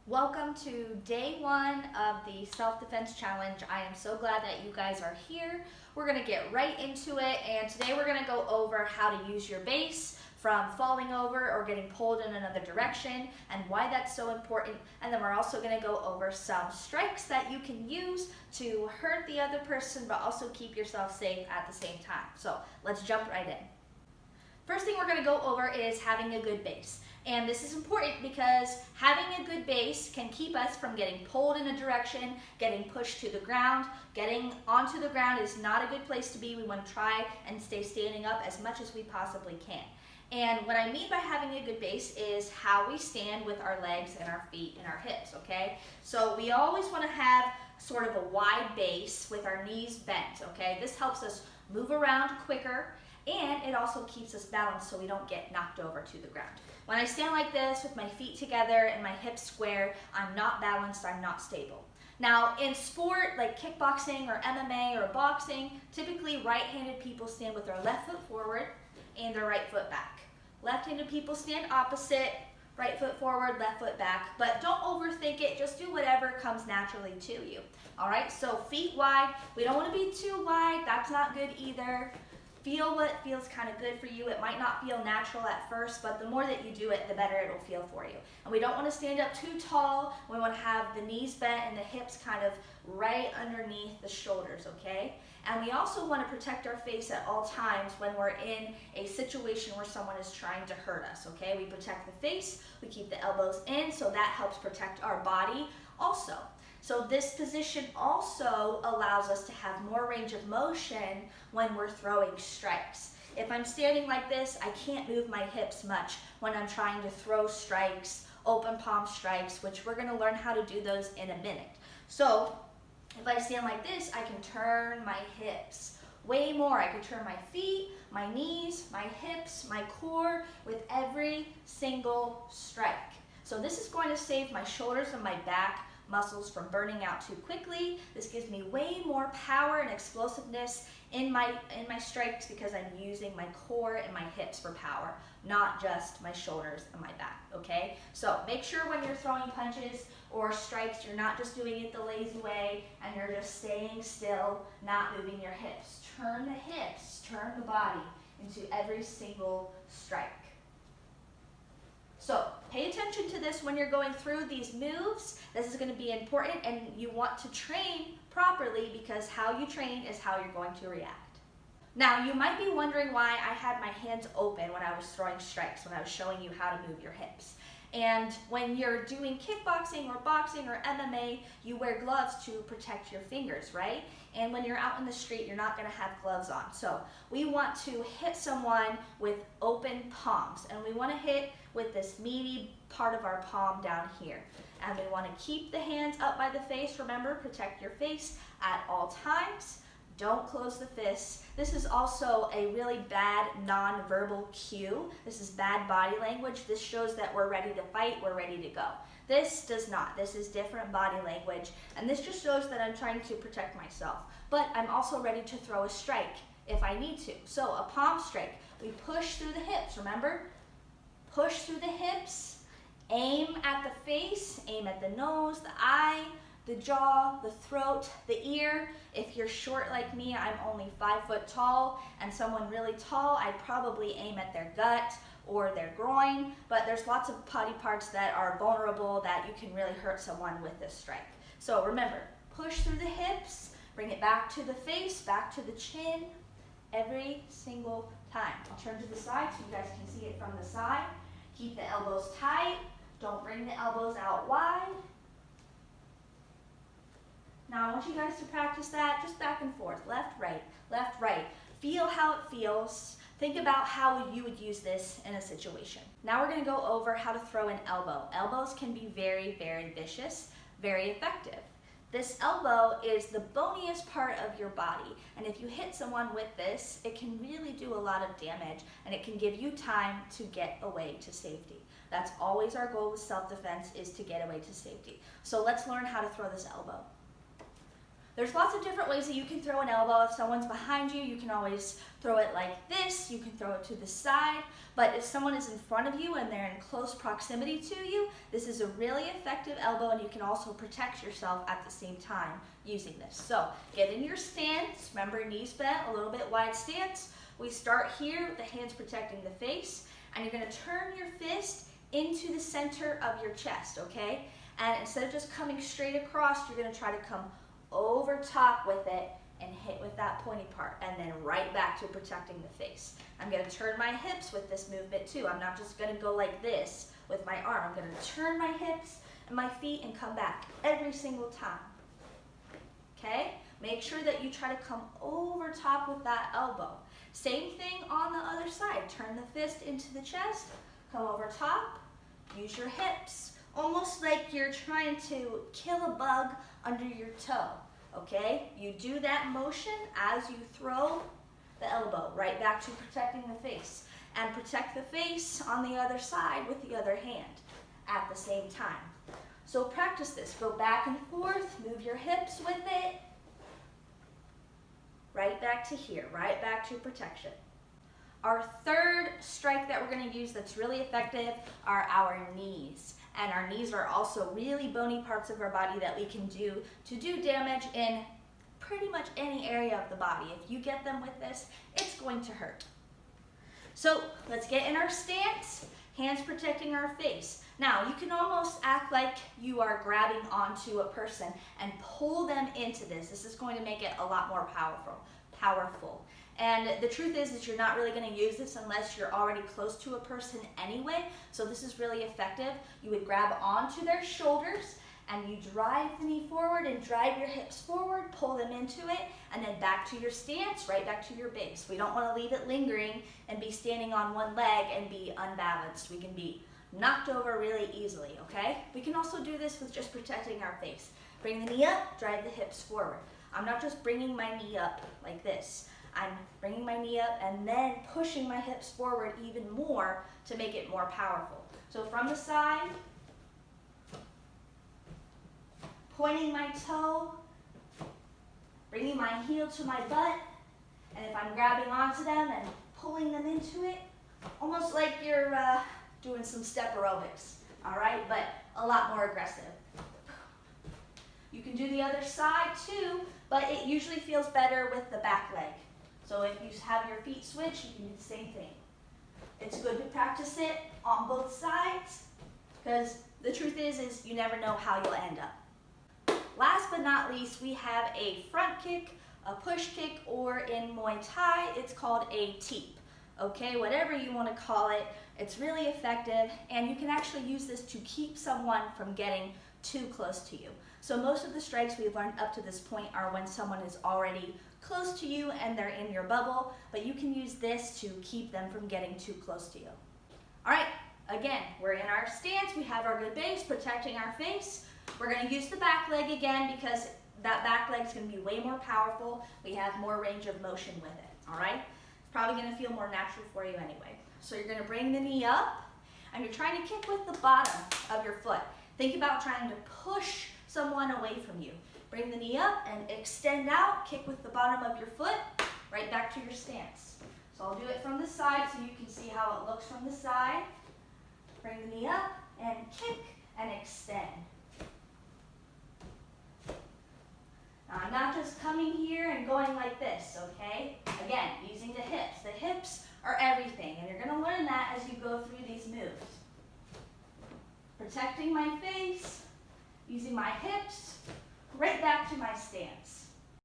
Welcome to day one of the self-defense challenge. I am so glad that you guys are here. We're gonna get right into it, and today we're gonna go over how to use your base from falling over or getting pulled in another direction and why that's so important. And then we're also gonna go over some strikes that you can use to hurt the other person but also keep yourself safe at the same time. So let's jump right in. First thing we're gonna go over is having a good base. And this is important because having a good base can keep us from getting pulled in a direction, getting pushed to the ground. Getting onto the ground is not a good place to be. We want to try and stay standing up as much as we possibly can. And what I mean by having a good base is how we stand with our legs and our feet and our hips, okay? So we always want to have sort of a wide base with our knees bent, okay? This helps us move around quicker, and it also keeps us balanced so we don't get knocked over to the ground. When I stand like this with my feet together and my hips square, I'm not balanced, I'm not stable. Now, in sport like kickboxing or MMA or boxing, typically right-handed people stand with their left foot forward and their right foot back. Left-handed people stand opposite, right foot forward, left foot back, but don't overthink it, just do whatever comes naturally to you. All right, so feet wide, we don't want to be too wide, that's not good either. Feel what feels kind of good for you. It might not feel natural at first, but the more that you do it, the better it'll feel for you. And we don't want to stand up too tall. We want to have the knees bent and the hips kind of right underneath the shoulders, okay? And we also want to protect our face at all times when we're in a situation where someone is trying to hurt us, okay? We protect the face, we keep the elbows in, so that helps protect our body also. So this position also allows us to have more range of motion when we're throwing strikes. If I'm standing like this, I can't move my hips much when I'm trying to throw strikes, open palm strikes, which we're gonna learn how to do those in a minute. So if I stand like this, I can turn my hips way more. I can turn my feet, my knees, my hips, my core with every single strike. So this is going to save my shoulders and my back muscles from burning out too quickly. This gives me way more power and explosiveness in my strikes because I'm using my core and my hips for power, not just my shoulders and my back, okay? So make sure when you're throwing punches or strikes, you're not just doing it the lazy way and you're just staying still, not moving your hips. Turn the hips, turn the body into every single strike. So pay attention to this when you're going through these moves. This is going to be important, and you want to train properly because how you train is how you're going to react. Now, you might be wondering why I had my hands open when I was throwing strikes, when I was showing you how to move your hips. And when you're doing kickboxing or boxing or MMA, you wear gloves to protect your fingers, right? And when you're out in the street, you're not going to have gloves on. So we want to hit someone with open palms, and we want to hit with this meaty part of our palm down here. And we want to keep the hands up by the face. Remember, protect your face at all times. Don't close the fists. This is also a really bad non-verbal cue. This is bad body language. This shows that we're ready to fight, we're ready to go. This does not. This is different body language, and this just shows that I'm trying to protect myself. But I'm also ready to throw a strike if I need to. So a palm strike, we push through the hips, remember? Push through the hips, aim at the face, aim at the nose, the eye, the jaw, the throat, the ear. If you're short like me, I'm only 5 foot tall, and someone really tall, I'd probably aim at their gut or their groin, but there's lots of body parts that are vulnerable that you can really hurt someone with this strike. So remember, push through the hips, bring it back to the face, back to the chin, every single time. I'll turn to the side so you guys can see it from the side. Keep the elbows tight, don't bring the elbows out wide. Now I want you guys to practice that just back and forth, left, right. Feel how it feels. Think about how you would use this in a situation. Now we're gonna go over how to throw an elbow. Elbows can be very, very vicious, very effective. This elbow is the boniest part of your body, and if you hit someone with this, it can really do a lot of damage, and it can give you time to get away to safety. That's always our goal with self-defense, is to get away to safety. So let's learn how to throw this elbow. There's lots of different ways that you can throw an elbow. If someone's behind you, you can always throw it like this. You can throw it to the side. But if someone is in front of you and they're in close proximity to you, this is a really effective elbow, and you can also protect yourself at the same time using this. So get in your stance. Remember, knees bent, a little bit wide stance. We start here with the hands protecting the face, and you're going to turn your fist into the center of your chest, okay? And instead of just coming straight across, you're going to try to come over top with it and hit with that pointy part, and then right back to protecting the face. I'm going to turn my hips with this movement too. I'm not just going to go like this with my arm. I'm going to turn my hips and my feet and come back every single time. Okay? Make sure that you try to come over top with that elbow. Same thing on the other side. Turn the fist into the chest, come over top, use your hips. Almost like you're trying to kill a bug under your toe, okay? You do that motion as you throw the elbow right back to protecting the face. And protect the face on the other side with the other hand at the same time. So practice this. Go back and forth, move your hips with it. Right back to here, right back to protection. Our third strike that we're going to use that's really effective are our knees. And our knees are also really bony parts of our body that we can do to do damage in pretty much any area of the body. If you get them with this, it's going to hurt. So let's get in our stance, hands protecting our face. Now, you can almost act like you are grabbing onto a person and pull them into this. This is going to make it a lot more powerful. And the truth is you're not really going to use this unless you're already close to a person anyway. So this is really effective. You would grab onto their shoulders and you drive the knee forward and drive your hips forward, pull them into it, and then back to your stance, right back to your base. We don't want to leave it lingering and be standing on one leg and be unbalanced. We can be knocked over really easily, okay? We can also do this with just protecting our face. Bring the knee up, drive the hips forward. I'm not just bringing my knee up like this. I'm bringing my knee up and then pushing my hips forward even more to make it more powerful. So from the side, pointing my toe, bringing my heel to my butt, and if I'm grabbing onto them and pulling them into it, almost like you're doing some step aerobics, all right? But a lot more aggressive. You can do the other side too, but it usually feels better with the back leg. So if you have your feet switch, you can do the same thing. It's good to practice it on both sides because the truth is you never know how you'll end up. Last but not least, we have a front kick, a push kick, or in Muay Thai, it's called a teep. Okay, whatever you want to call it, it's really effective, and you can actually use this to keep someone from getting too close to you. So most of the strikes we've learned up to this point are when someone is already close to you and they're in your bubble, but you can use this to keep them from getting too close to you. All right, again, we're in our stance. We have our good base, protecting our face. We're going to use the back leg again because that back leg is going to be way more powerful. We have more range of motion with it, all right? It's probably going to feel more natural for you anyway. So you're going to bring the knee up, and you're trying to kick with the bottom of your foot. Think about trying to push someone away from you. Bring the knee up and extend out, kick with the bottom of your foot, right back to your stance. So I'll do it from the side so you can see how it looks from the side. Bring the knee up and kick and extend. Now I'm not just coming here and going like this, okay? Again, using the hips. The hips are everything, and you're going to learn that as you go through these moves. Protecting my face, using my hips, right back to my stance.